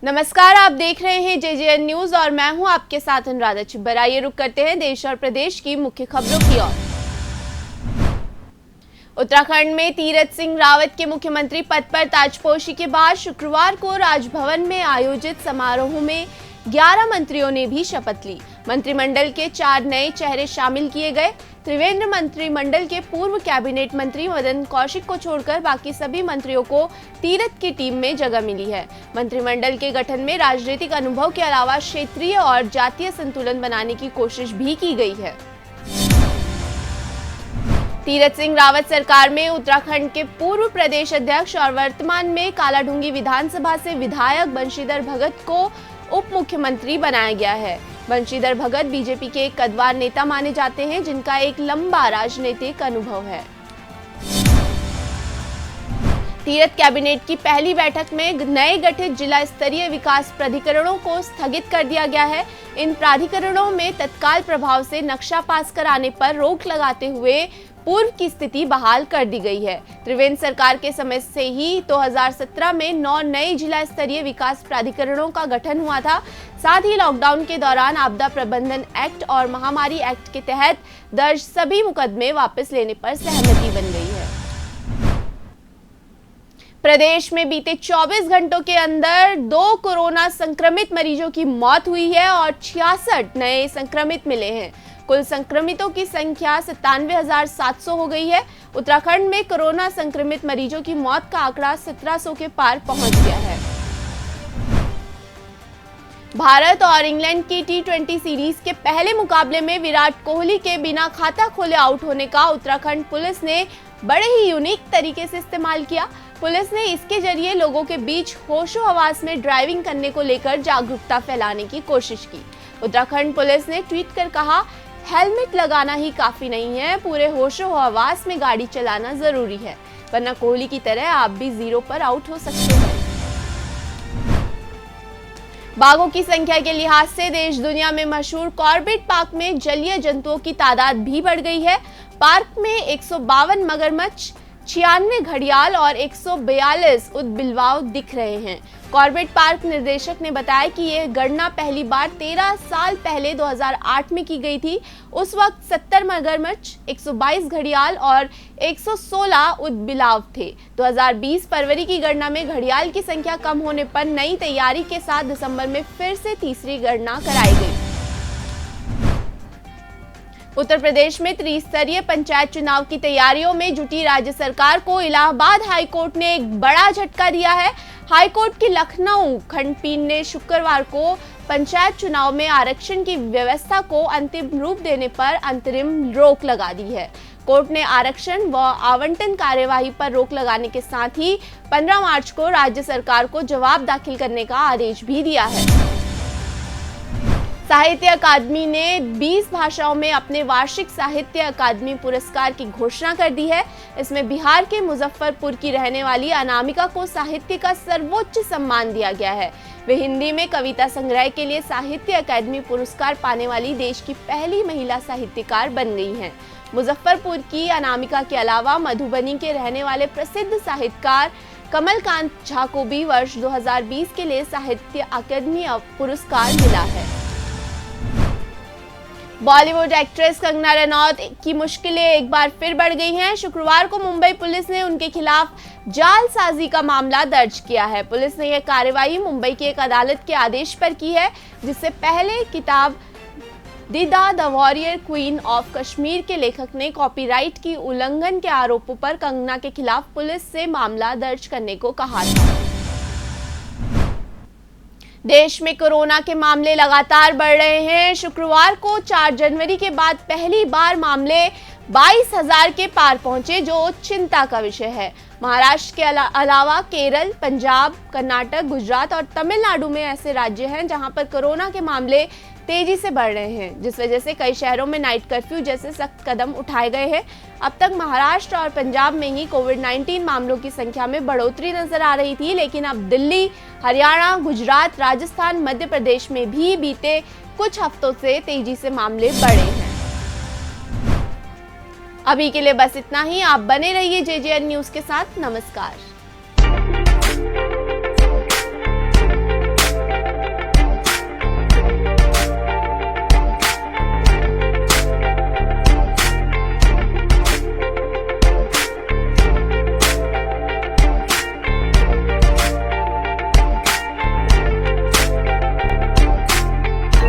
नमस्कार, आप देख रहे हैं जेजेएन न्यूज और मैं हूं आपके साथ अनुराधा चिब्बर। आइए रुक करते हैं देश और प्रदेश की मुख्य खबरों की ओर। उत्तराखंड में तीरथ सिंह रावत के मुख्यमंत्री पद पर ताजपोशी के बाद शुक्रवार को राजभवन में आयोजित समारोह में 11 मंत्रियों ने भी शपथ ली। मंत्रिमंडल के 4 नए चेहरे शामिल किए गए। त्रिवेंद्र मंत्रिमंडल के पूर्व कैबिनेट मंत्री मदन कौशिक को छोड़कर बाकी सभी मंत्रियों को तीरथ की टीम में जगह मिली है। मंत्रिमंडल के गठन में राजनीतिक अनुभव के अलावा क्षेत्रीय और जातीय संतुलन बनाने की कोशिश भी की गई है। तीरथ सिंह रावत सरकार में उत्तराखंड के पूर्व प्रदेश अध्यक्ष और वर्तमान में कालाढूंगी विधानसभा से विधायक बंशीधर भगत को उप मुख्यमंत्री बनाया गया है। बंशीधर भगत बीजेपी के एक कद्दावर नेता माने जाते हैं, जिनका एक लंबा राजनीतिक अनुभव है। तीरथ कैबिनेट की पहली बैठक में नए गठित जिला स्तरीय विकास प्राधिकरणों को स्थगित कर दिया गया है। इन प्राधिकरणों में तत्काल प्रभाव से नक्शा पास कराने पर रोक लगाते हुए पूर्व की स्थिति बहाल कर दी गई है। त्रिवेंद्र सरकार के समय से ही 2017 में 9 नए जिला स्तरीय विकास प्राधिकरणों का गठन हुआ था। साथ ही लॉकडाउन के दौरान आपदा प्रबंधन एक्ट और महामारी एक्ट के तहत दर्ज सभी मुकदमे वापस लेने पर सहमति बन गई है। प्रदेश में बीते 24 घंटों के अंदर 2 कोरोना संक्रमित मरीजों की मौत हुई है और 66 नए संक्रमित मिले हैं। कुल संक्रमितों की संख्या 97,700 हो गई है। उत्तराखंड में कोरोना संक्रमित मरीजों की मौत का आंकड़ा 1700 के पार पहुंच गया है। भारत और इंग्लैंड की T20 सीरीज के पहले मुकाबले में विराट कोहली के बिना खाता खोले आउट होने का उत्तराखंड पुलिस ने बड़े ही यूनिक तरीके से इस्तेमाल किया। पुलिस ने इसके जरिए लोगों के बीच होशो हवास में ड्राइविंग करने को लेकर जागरूकता फैलाने की कोशिश की। उत्तराखंड पुलिस ने ट्वीट कर कहा, हेलमेट लगाना ही काफी नहीं है, पूरे होशो हवास में गाड़ी चलाना जरूरी है, वरना कोहली की तरह आप भी 0 पर आउट हो सकते हैं। बाघों की संख्या के लिहाज से देश दुनिया में मशहूर कॉर्बेट पार्क में जलीय जंतुओं की तादाद भी बढ़ गई है। पार्क में 152 मगरमच्छ, 96 घड़ियाल और 142 ऊदबिलाव दिख रहे हैं। कॉर्बेट पार्क निर्देशक ने बताया कि ये गणना पहली बार 13 साल पहले 2008 में की गई थी। उस वक्त 70 मगरमच्छ, 122 घड़ियाल और 116 ऊदबिलाव थे। 2020 फरवरी की गणना में घड़ियाल की संख्या कम होने पर नई तैयारी के साथ दिसंबर में फिर से तीसरी गणना कराई गई। उत्तर प्रदेश में त्रिस्तरीय पंचायत चुनाव की तैयारियों में जुटी राज्य सरकार को इलाहाबाद हाईकोर्ट ने एक बड़ा झटका दिया है। हाईकोर्ट की लखनऊ खंडपीठ ने शुक्रवार को पंचायत चुनाव में आरक्षण की व्यवस्था को अंतिम रूप देने पर अंतरिम रोक लगा दी है। कोर्ट ने आरक्षण व आवंटन कार्यवाही पर रोक लगाने के साथ ही 15 मार्च को राज्य सरकार को जवाब दाखिल करने का आदेश भी दिया है। साहित्य अकादमी ने 20 भाषाओं में अपने वार्षिक साहित्य अकादमी पुरस्कार की घोषणा कर दी है। इसमें बिहार के मुजफ्फरपुर की रहने वाली अनामिका को साहित्य का सर्वोच्च सम्मान दिया गया है। वे हिंदी में कविता संग्रह के लिए साहित्य अकादमी पुरस्कार पाने वाली देश की पहली महिला साहित्यकार बन गई हैं। मुजफ्फरपुर की अनामिका के अलावा मधुबनी के रहने वाले प्रसिद्ध साहित्यकार कमलकांत झा को भी वर्ष 2020 के लिए साहित्य अकादमी पुरस्कार मिला है। बॉलीवुड एक्ट्रेस कंगना रनौत की मुश्किलें एक बार फिर बढ़ गई हैं। शुक्रवार को मुंबई पुलिस ने उनके खिलाफ जालसाजी का मामला दर्ज किया है। पुलिस ने यह कार्रवाई मुंबई की एक अदालत के आदेश पर की है, जिससे पहले किताब दीदा the warrior queen of Kashmir के लेखक ने कॉपीराइट की उल्लंघन के आरोपों पर कंगना के खिलाफ पुलिस से मामला दर्ज करने को कहा था। देश में कोरोना के मामले लगातार बढ़ रहे हैं। शुक्रवार को 4 जनवरी के बाद पहली बार मामले 22,000 के पार पहुंचे, जो चिंता का विषय है। महाराष्ट्र के अलावा केरल, पंजाब, कर्नाटक, गुजरात और तमिलनाडु में ऐसे राज्य हैं जहां पर कोरोना के मामले तेजी से बढ़ रहे हैं, जिस वजह से कई शहरों में नाइट कर्फ्यू जैसे सख्त कदम उठाए गए हैं। अब तक महाराष्ट्र और पंजाब में ही कोविड-19 मामलों की संख्या में बढ़ोतरी नजर आ रही थी, लेकिन अब दिल्ली, हरियाणा, गुजरात, राजस्थान, मध्य प्रदेश में भी बीते कुछ हफ्तों से तेजी से मामले बढ़े हैं। अभी के लिए बस इतना ही। आप बने रहिए जेजेएन न्यूज के साथ। नमस्कार।